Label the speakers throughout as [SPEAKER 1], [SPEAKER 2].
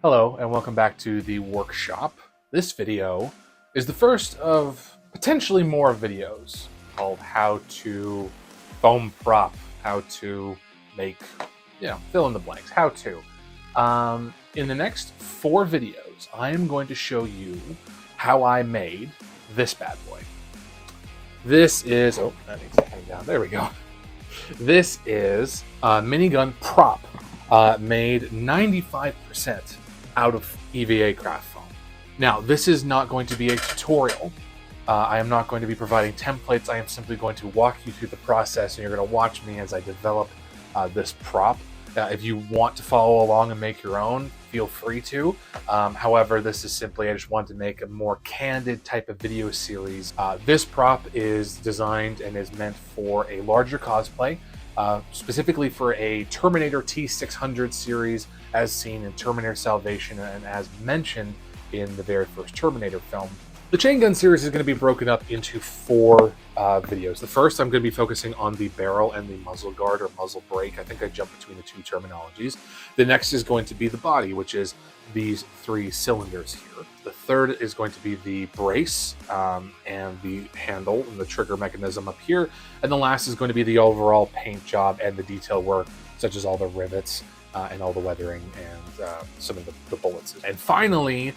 [SPEAKER 1] Hello and welcome back to the workshop. This video is the first of potentially more videos called how to foam prop, how to make, fill in the blanks, how to. In the next 4 videos, I am going to show you how I made this bad boy. This is, that needs to hang down, there we go. This is a minigun prop made 95% out of EVA craft foam. Now, this is not going to be a tutorial. I am not going to be providing templates. I am simply going to walk you through the process, and you're going to watch me as I develop this prop. If you want to follow along and make your own, feel free to. However, this is simply, I just wanted to make a more candid type of video series. This prop is designed and is meant for a larger cosplay, specifically for a Terminator T600 series, as seen in Terminator Salvation and as mentioned in the very first Terminator film. The chain gun series is going to be broken up into 4 videos. The first, I'm going to be focusing on the barrel and the muzzle guard or muzzle brake. I think I jumped between the 2 terminologies. The next is going to be the body, which is these 3 cylinders here. The third is going to be the brace and the handle and the trigger mechanism up here. And the last is going to be the overall paint job and the detail work, such as all the rivets and all the weathering and some of the bullets. And finally,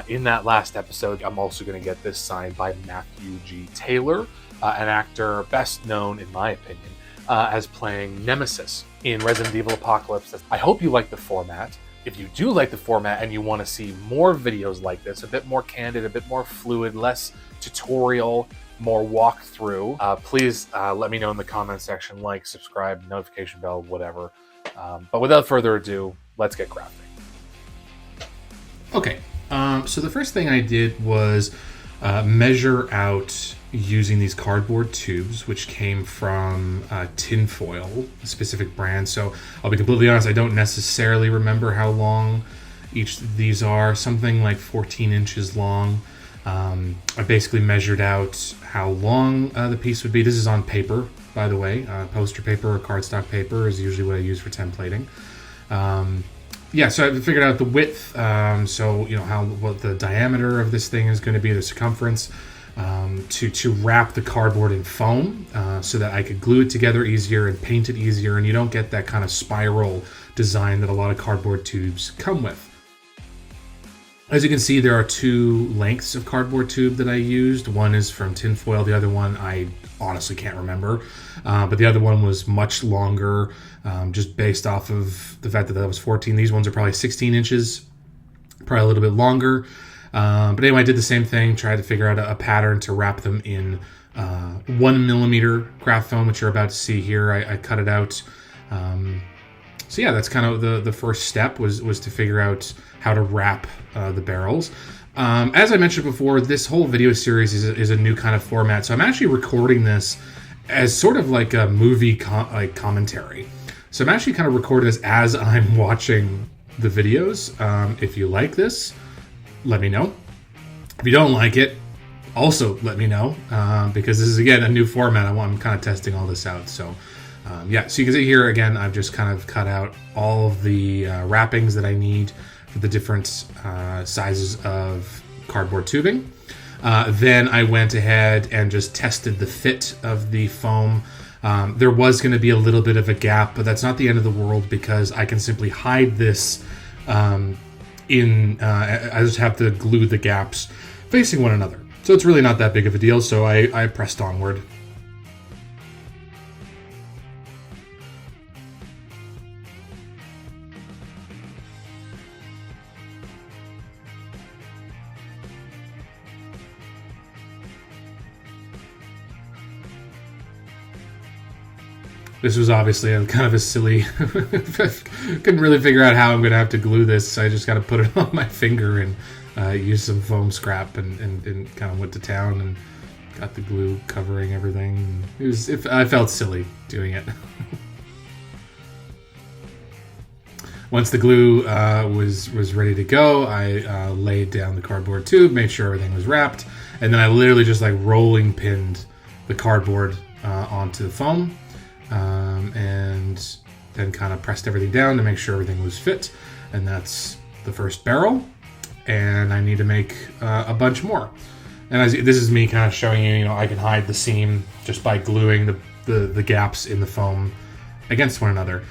[SPEAKER 1] in that last episode, I'm also going to get this signed by Matthew G. Taylor, an actor best known, in my opinion, as playing Nemesis in Resident Evil Apocalypse. I hope you like the format. If you do like the format and you want to see more videos like this, a bit more candid, a bit more fluid, less tutorial, more walkthrough, please let me know in the comment section, like, subscribe, notification bell, whatever. But without further ado, let's get crafting.
[SPEAKER 2] Okay, so the first thing I did was measure out using these cardboard tubes, which came from Tinfoil, a specific brand. So I'll be completely honest, I don't necessarily remember how long each of these are, something like 14 inches long. I basically measured out how long the piece would be. This is on paper, by the way. Poster paper or cardstock paper is usually what I use for templating. Yeah, so I figured out the width, so what the diameter of this thing is going to be, the circumference, to wrap the cardboard in foam, so that I could glue it together easier and paint it easier, and you don't get that kind of spiral design that a lot of cardboard tubes come with. As you can see, there are 2 lengths of cardboard tube that I used. One is from Tinfoil, the other one I honestly can't remember, but the other one was much longer, just based off of the fact that was 14. These ones are probably 16 inches, probably a little bit longer, but anyway, I did the same thing, tried to figure out a pattern to wrap them in 1mm craft foam, which you're about to see here. I cut it out. So yeah, that's kind of the first step was to figure out how to wrap the barrels. As I mentioned before, this whole video series is a new kind of format, so I'm actually recording this as sort of like a movie commentary. So I'm actually kind of recording this as I'm watching the videos. If you like this, let me know. If you don't like it, also let me know, because this is, again, a new format. I'm kind of testing all this out. So yeah, so you can see here, again, I've just kind of cut out all of the wrappings that I need for the different sizes of cardboard tubing. Then I went ahead and just tested the fit of the foam. There was going to be a little bit of a gap, but that's not the end of the world because I can simply hide this I just have to glue the gaps facing one another. So it's really not that big of a deal, so I pressed onward. This was obviously kind of a silly, couldn't really figure out how I'm going to have to glue this, so I just got to put it on my finger and use some foam scrap and kind of went to town and got the glue covering everything. I felt silly doing it. Once the glue was ready to go, I laid down the cardboard tube, made sure everything was wrapped, and then I literally just like rolling pinned the cardboard onto the foam. And then kind of pressed everything down to make sure everything was fit, and that's the first barrel, and I need to make a bunch more. And this is me kind of showing you, I can hide the seam just by gluing the gaps in the foam against one another.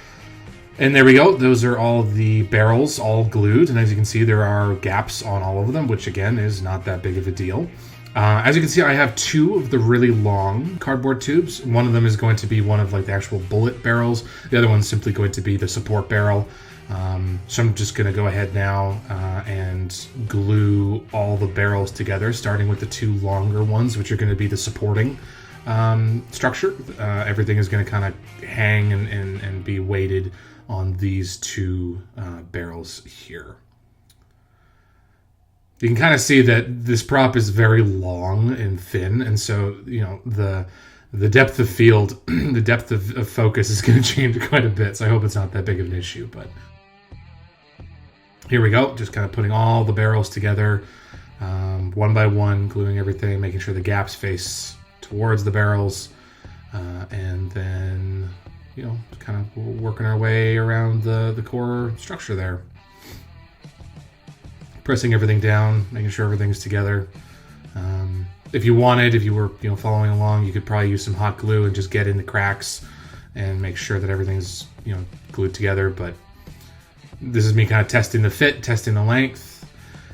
[SPEAKER 2] And there we go. Those are all the barrels all glued. And as you can see, there are gaps on all of them, which again is not that big of a deal. As you can see, I have 2 of the really long cardboard tubes. One of them is going to be one of like the actual bullet barrels. The other one's simply going to be the support barrel. So I'm just going to go ahead now and glue all the barrels together, starting with the 2 longer ones, which are going to be the supporting structure. Everything is going to kind of hang and be weighted on these 2 barrels here. You can kind of see that this prop is very long and thin, and so the depth of field, the depth of focus is going to change quite a bit. So I hope it's not that big of an issue. But here we go, just kind of putting all the barrels together, one by one, gluing everything, making sure the gaps face towards the barrels, and then kind of working our way around the core structure there. Pressing everything down, making sure everything's together. If you were following along, you could probably use some hot glue and just get in the cracks and make sure that everything's glued together. But this is me kind of testing the fit, testing the length.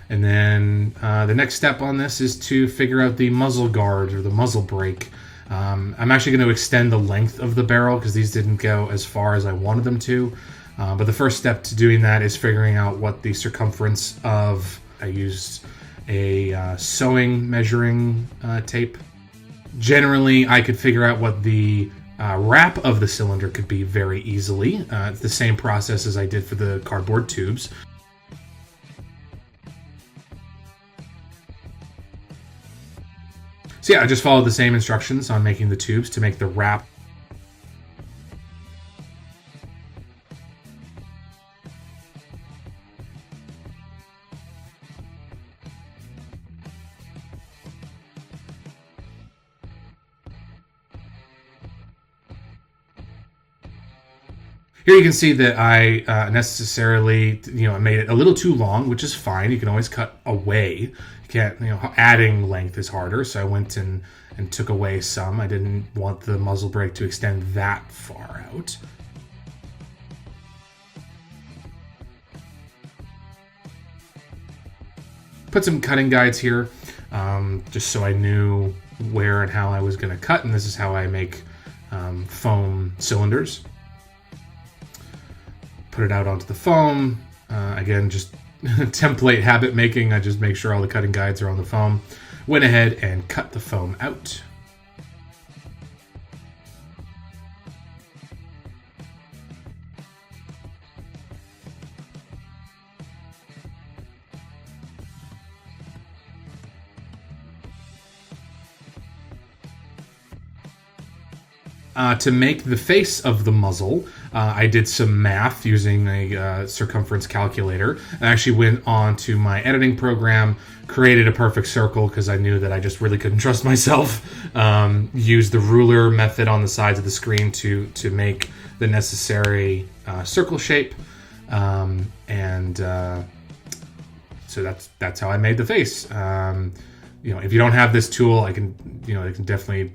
[SPEAKER 2] And then the next step on this is to figure out the muzzle guard or the muzzle brake. I'm actually going to extend the length of the barrel because these didn't go as far as I wanted them to. But the first step to doing that is figuring out what the circumference of... I used a sewing measuring tape. Generally, I could figure out what the wrap of the cylinder could be very easily. It's the same process as I did for the cardboard tubes. So yeah, I just followed the same instructions on making the tubes to make the wrap. Here you can see that I necessarily, I made it a little too long, which is fine. You can always cut away. You can't, adding length is harder. So I went and took away some. I didn't want the muzzle brake to extend that far out. Put some cutting guides here, just so I knew where and how I was going to cut. And this is how I make foam cylinders. Put it out onto the foam. Again, just template habit making. I just make sure all the cutting guides are on the foam. Went ahead and cut the foam out. To make the face of the muzzle, I did some math using a circumference calculator. I actually went on to my editing program, created a perfect circle because I knew that I just really couldn't trust myself. Used the ruler method on the sides of the screen to make the necessary circle shape. So that's how I made the face. If you don't have this tool, I can definitely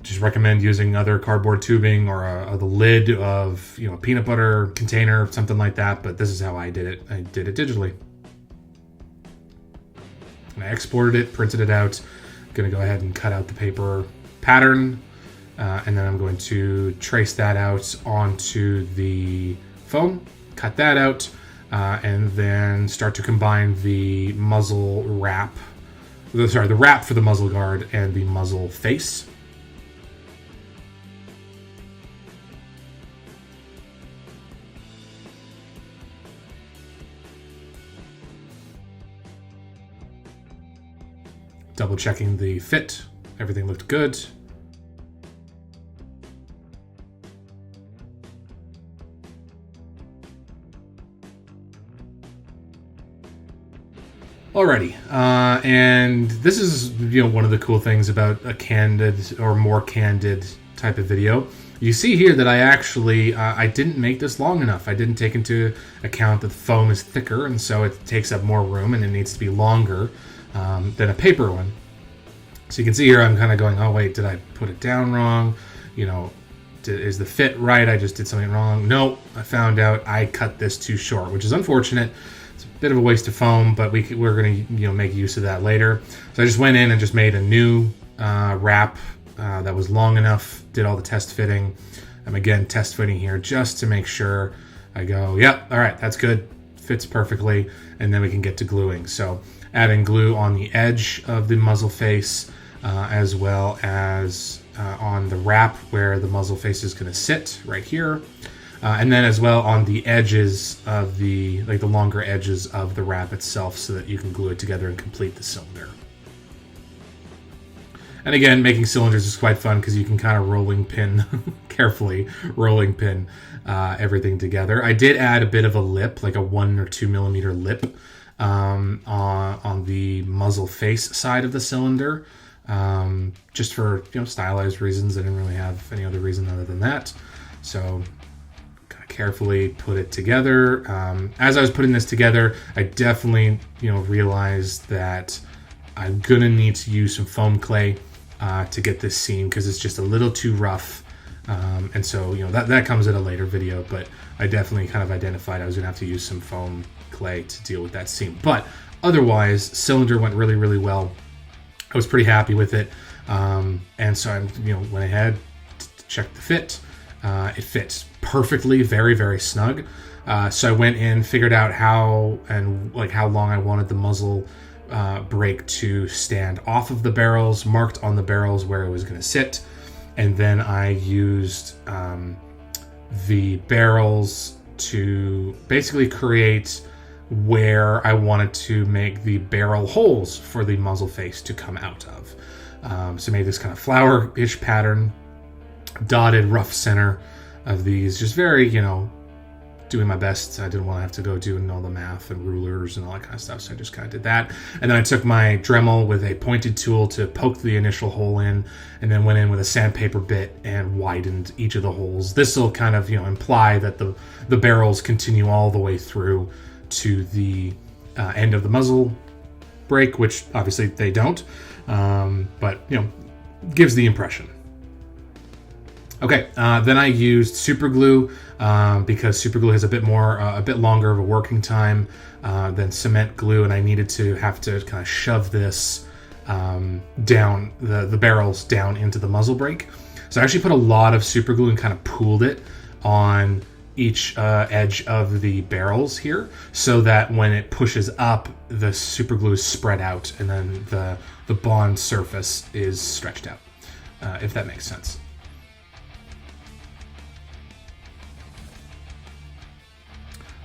[SPEAKER 2] just recommend using other cardboard tubing or the lid of a peanut butter container, something like that. But this is how I did it. I did it digitally. And I exported it, printed it out. I'm going to go ahead and cut out the paper pattern. And then I'm going to trace that out onto the foam, cut that out, and then start to combine the muzzle wrap. The wrap for the muzzle guard and the muzzle face. Double checking the fit, everything looked good. Alrighty, and this is one of the cool things about a candid or more candid type of video. you see here that I actually, I didn't make this long enough. I didn't take into account that the foam is thicker, and so it takes up more room, and it needs to be longer than a paper one. So you can see here I'm kind of going, oh wait, did I put it down wrong? You know, is the fit right? I just did something wrong. No, I found out I cut this too short, which is unfortunate. It's a bit of a waste of foam, but we're going to make use of that later. So I just went in and just made a new wrap that was long enough, did all the test fitting. I'm again test fitting here just to make sure. I go, yep, all right, that's good, fits perfectly, and then we can get to gluing. So adding glue on the edge of the muzzle face, as well as on the wrap where the muzzle face is going to sit right here, and then as well on the edges of the longer edges of the wrap itself, so that you can glue it together and complete the cylinder. And again, making cylinders is quite fun because you can kind of rolling pin, carefully rolling pin everything together. I did add a bit of a lip, like a 1 or 2 millimeter lip on the muzzle face side of the cylinder, just for stylized reasons. I didn't really have any other reason other than that. So kind of carefully put it together. As I was putting this together, I definitely realized that I'm gonna need to use some foam clay to get this seam because it's just a little too rough, and so that comes in a later video, but I definitely kind of identified I was gonna have to use some foam clay to deal with that seam. But otherwise, cylinder went really, really well. I was pretty happy with it, and so I went ahead to check the fit. It fits perfectly, very, very snug. So I went in, figured out how long I wanted the muzzle brake to stand off of the barrels, marked on the barrels where it was going to sit, and then I used the barrels to basically create where I wanted to make the barrel holes for the muzzle face to come out of. So I made this kind of flower-ish pattern, dotted rough center of these, just very, doing my best. I didn't want to have to go doing all the math and rulers and all that kind of stuff, so I just kind of did that. And then I took my Dremel with a pointed tool to poke the initial hole in, and then went in with a sandpaper bit and widened each of the holes. This will kind of imply that the barrels continue all the way through to the end of the muzzle brake, which obviously they don't, but gives the impression. Okay, then I used super glue because super glue has a bit longer of a working time than cement glue, and I needed to have to kind of shove this down the barrels down into the muzzle brake. So I actually put a lot of super glue and kind of pooled it on each edge of the barrels here, so that when it pushes up, the super glue is spread out, and then the bond surface is stretched out, if that makes sense.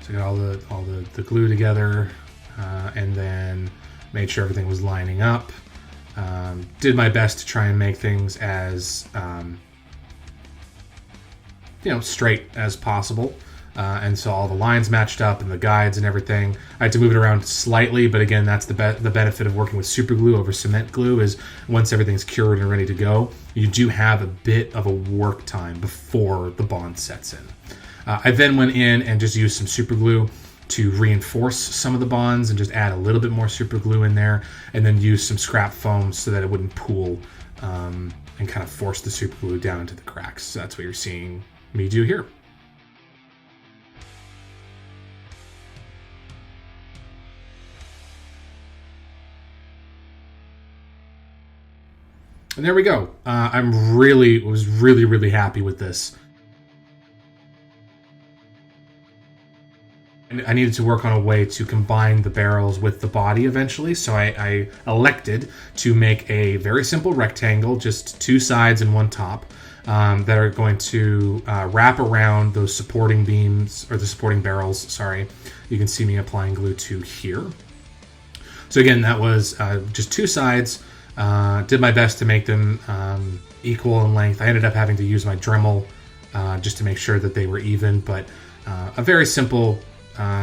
[SPEAKER 2] So I got all the glue together, and then made sure everything was lining up. Did my best to try and make things as straight as possible, and so all the lines matched up and the guides and everything. I had to move it around slightly, but again, that's the benefit of working with super glue over cement glue, is once everything's cured and ready to go, you do have a bit of a work time before the bond sets in. I then went in and just used some super glue to reinforce some of the bonds and just add a little bit more super glue in there, and then use some scrap foam so that it wouldn't pool, and kind of force the super glue down into the cracks. So that's what you're seeing me do here. And there we go. I was really happy with this. I needed to work on a way to combine the barrels with the body eventually, so I elected to make a very simple rectangle, just two sides and one top, that are going to wrap around those supporting beams, or the supporting barrels, sorry. You can see me applying glue to here. So again, that was just two sides. Did my best to make them equal in length. I ended up having to use my Dremel just to make sure that they were even, but a very simple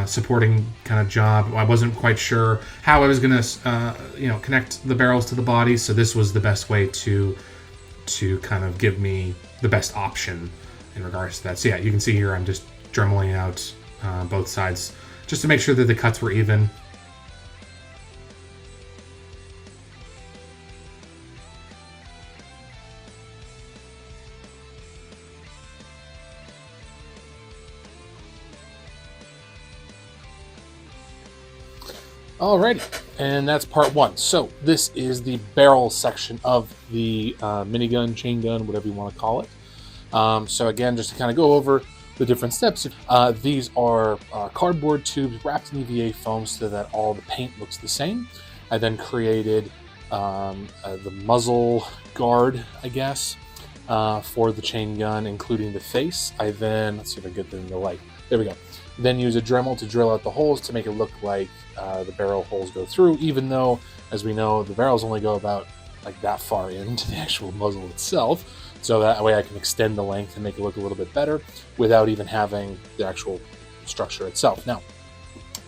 [SPEAKER 2] supporting kind of job. I wasn't quite sure how I was going to connect the barrels to the body, so this was the best way to kind of give me the best option in regards to that. So yeah, you can see here I'm just dremeling out both sides just to make sure that the cuts were even.
[SPEAKER 1] Alrighty, and that's part one. So this is the barrel section of the minigun, chain gun, whatever you want to call it. So again, just to kind of go over the different steps. These are cardboard tubes wrapped in EVA foam so that all the paint looks the same. I then created the muzzle guard, I guess, for the chain gun, including the face. I then, let's see if I get them in the light. There we go. Then use a Dremel to drill out the holes to make it look like the barrel holes go through, even though, as we know, the barrels only go about like that far into the actual muzzle itself. So that way I can extend the length and make it look a little bit better without even having the actual structure itself. Now,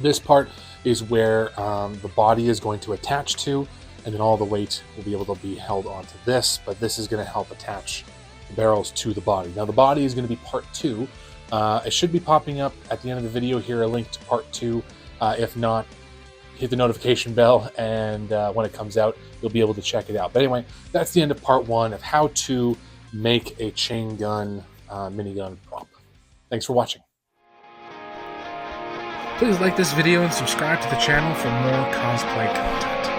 [SPEAKER 1] this part is where the body is going to attach to, and then all the weight will be able to be held onto this, but this is going to help attach the barrels to the body. Now, the body is going to be part two. It should be popping up at the end of the video here, a link to part two. If not, hit the notification bell, and when it comes out, you'll be able to check it out. But anyway, that's the end of part one of how to make a chain gun minigun prop. Thanks for watching.
[SPEAKER 2] Please like this video and subscribe to the channel for more cosplay content.